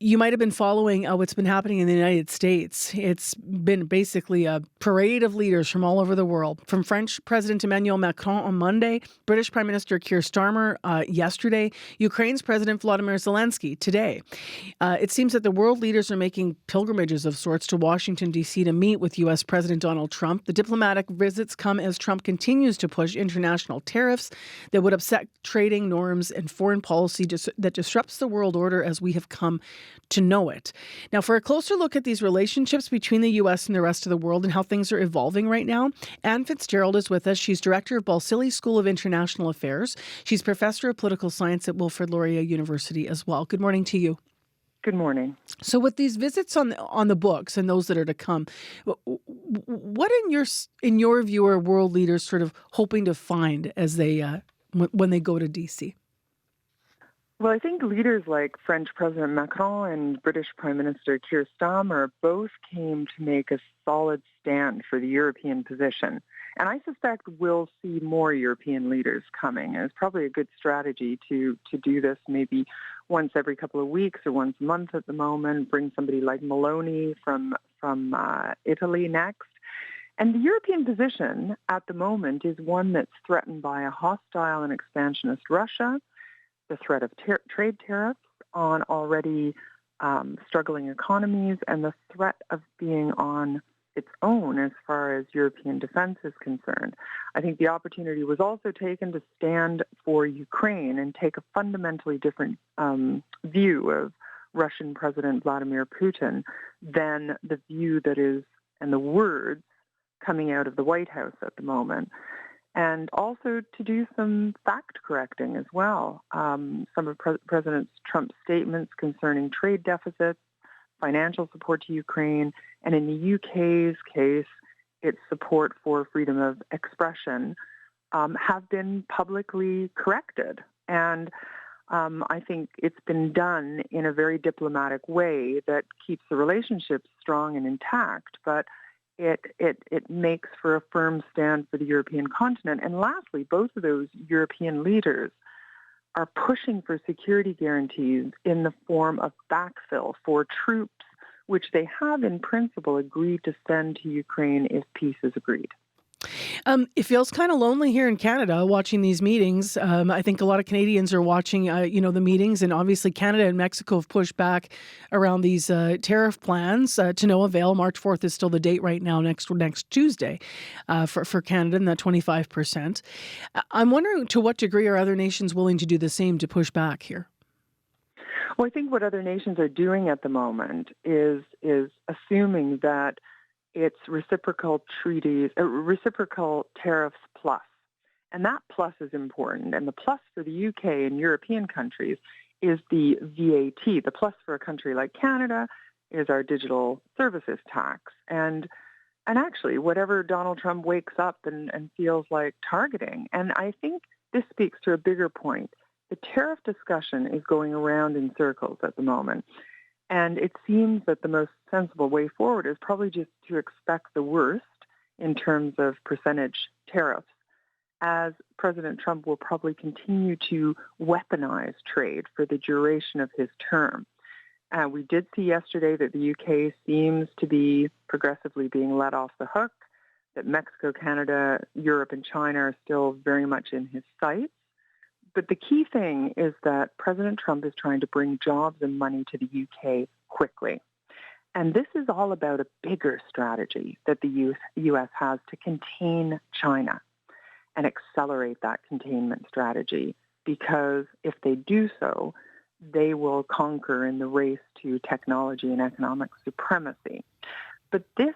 You might have been following what's been happening in the United States. It's been basically a parade of leaders from all over the world. From French President Emmanuel Macron on Monday, British Prime Minister Keir Starmer yesterday, Ukraine's President Volodymyr Zelenskyy today. It seems that the world leaders are making pilgrimages of sorts to Washington, D.C. to meet with U.S. President Donald Trump. The diplomatic visits come as Trump continues to push international tariffs that would upset trading norms and foreign policy that disrupts the world order as we have come to know it. Now, for a closer look at these relationships between the U.S. and the rest of the world and how things are evolving right now, Anne Fitz-Gerald is with us. She's director of Balsillie School of International Affairs. She's professor of political science at Wilfrid Laurier University as well. Good morning to you. Good morning. So with these visits on the books and those that are to come, what in your view are world leaders sort of hoping to find as they when they go to D.C.? Well, I think leaders like French President Macron and British Prime Minister Keir Starmer both came to make a solid stand for the European position. And I suspect we'll see more European leaders coming. And it's probably a good strategy to do this maybe once every couple of weeks or once a month at the moment, bring somebody like Meloni from Italy next. And the European position at the moment is one that's threatened by a hostile and expansionist Russia, the threat of trade tariffs on already struggling economies, and the threat of being on its own as far as European defense is concerned. I think the opportunity was also taken to stand for Ukraine and take a fundamentally different view of Russian President Vladimir Putin than the view that is, and the words coming out of the White House at the moment. And also to do some fact-correcting as well. Some of President Trump's statements concerning trade deficits, financial support to Ukraine, and in the UK's case, its support for freedom of expression have been publicly corrected. And I think it's been done in a very diplomatic way that keeps the relationship strong and intact, but it makes for a firm stand for the European continent. And lastly, both of those European leaders are pushing for security guarantees in the form of backfill for troops, which they have in principle agreed to send to Ukraine if peace is agreed. It feels kind of lonely here in Canada watching these meetings. I think a lot of Canadians are watching, the meetings, and obviously Canada and Mexico have pushed back around these tariff plans to no avail. March 4th is still the date right now, next Tuesday, for Canada, and that 25%. I'm wondering to what degree are other nations willing to do the same to push back here? Well, I think what other nations are doing at the moment is assuming that it's reciprocal tariffs plus. And that plus is important. And the plus for the UK and European countries is the VAT. The plus for a country like Canada is our digital services tax. And actually, whatever Donald Trump wakes up and feels like targeting. And I think this speaks to a bigger point. The tariff discussion is going around in circles at the moment. And it seems that the most sensible way forward is probably just to expect the worst in terms of percentage tariffs, as President Trump will probably continue to weaponize trade for the duration of his term. We did see yesterday that the UK seems to be progressively being let off the hook, that Mexico, Canada, Europe, and China are still very much in his sights. But the key thing is that President Trump is trying to bring jobs and money to the UK quickly. And this is all about a bigger strategy that the U.S. has to contain China and accelerate that containment strategy, because if they do so, they will conquer in the race to technology and economic supremacy. But this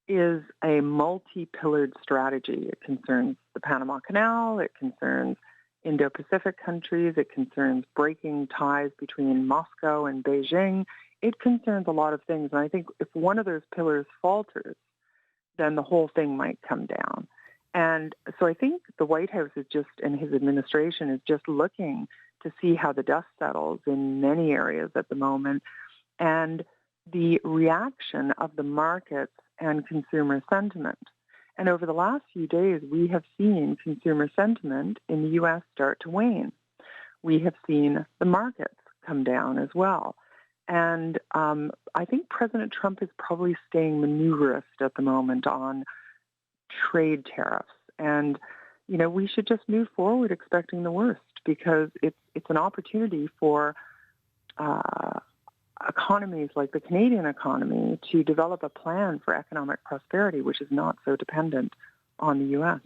is a multi-pillared strategy. It concerns the Panama Canal, it concerns Indo-Pacific countries, it concerns breaking ties between Moscow and Beijing. It concerns a lot of things. And I think if one of those pillars falters, then the whole thing might come down. And so I think the White House is just, and his administration is just looking to see how the dust settles in many areas at the moment, and the reaction of the markets and consumer sentiment. And over the last few days, we have seen consumer sentiment in the U.S. start to wane. We have seen the markets come down as well. And I think President Trump is probably staying maneuverist at the moment on trade tariffs. And, we should just move forward expecting the worst, because it's an opportunity for economies like the Canadian economy to develop a plan for economic prosperity, which is not so dependent on the U.S.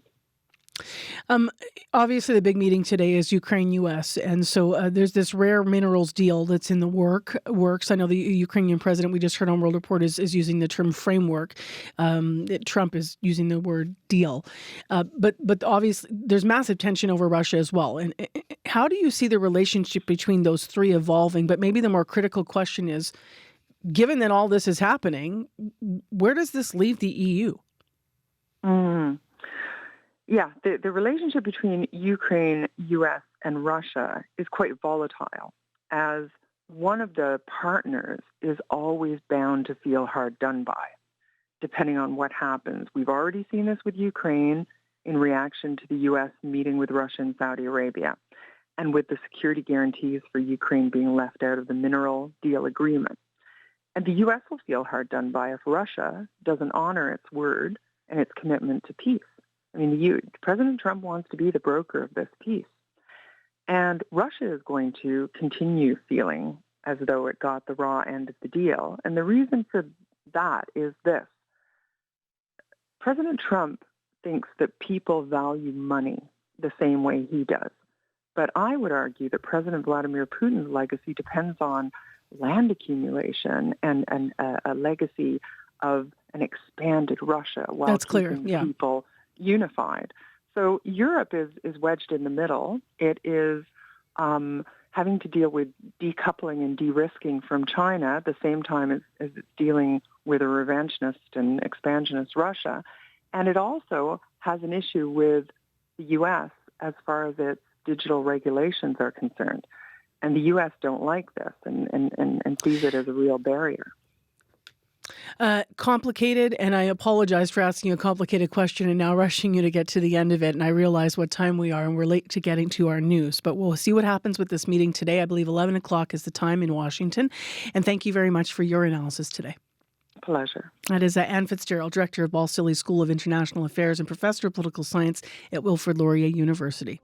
Obviously, the big meeting today is Ukraine-U.S., and so there's this rare minerals deal that's in the works. I know the Ukrainian president, we just heard on World Report, is using the term framework. Trump is using the word deal. But obviously, there's massive tension over Russia as well. And how do you see the relationship between those three evolving? But maybe the more critical question is, given that all this is happening, where does this leave the EU? Yeah, the relationship between Ukraine, U.S., and Russia is quite volatile, as one of the partners is always bound to feel hard done by, depending on what happens. We've already seen this with Ukraine in reaction to the U.S. meeting with Russia and Saudi Arabia, and with the security guarantees for Ukraine being left out of the mineral deal agreement. And the U.S. will feel hard done by if Russia doesn't honor its word and its commitment to peace. I mean, President Trump wants to be the broker of this peace. And Russia is going to continue feeling as though it got the raw end of the deal. And the reason for that is this. President Trump thinks that people value money the same way he does. But I would argue that President Vladimir Putin's legacy depends on land accumulation and a legacy of an expanded Russia while That's clear. keeping Yeah. people unified. So Europe is wedged in the middle. It is having to deal with decoupling and de-risking from China at the same time as it's dealing with a revanchist and expansionist Russia. And it also has an issue with the U.S. as far as its digital regulations are concerned. And the U.S. don't like this and sees it as a real barrier. Complicated, and I apologize for asking a complicated question and now rushing you to get to the end of it. And I realize what time we are, and we're late to getting to our news. But we'll see what happens with this meeting today. I believe 11 o'clock is the time in Washington. And thank you very much for your analysis today. Pleasure. That is Anne Fitz-Gerald, Director of Balsillie School of International Affairs and Professor of Political Science at Wilfrid Laurier University.